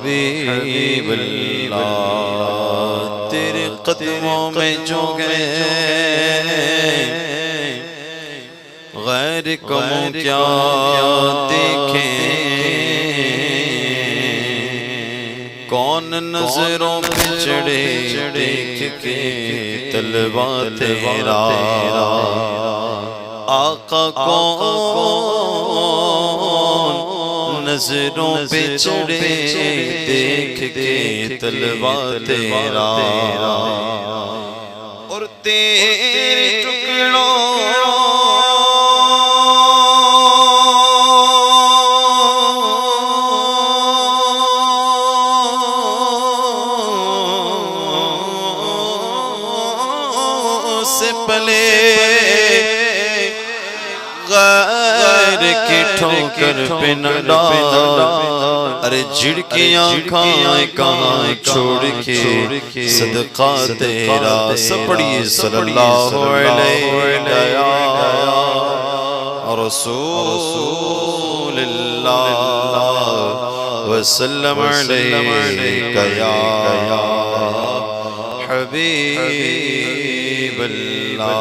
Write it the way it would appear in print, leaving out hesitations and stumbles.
हबीब अल्लाह तेरे कदमों में जो गए गैर को क्या देखें कौन नजरों पे चढ़े देख के तलवा तेरा आका कौन नजरों पे चढ़े देख के तलवा तेरा और तेरे टुकड़ों से पले गैर की ठोकर पे न डाल अरे झिड़कियां खाएं कहाँ छोड़ के सदका तेरा सपड़िए सल्लल्लाहु अलैहि रसूलुल्लाह वसल्लम अलैका या हबीब अल्लाह।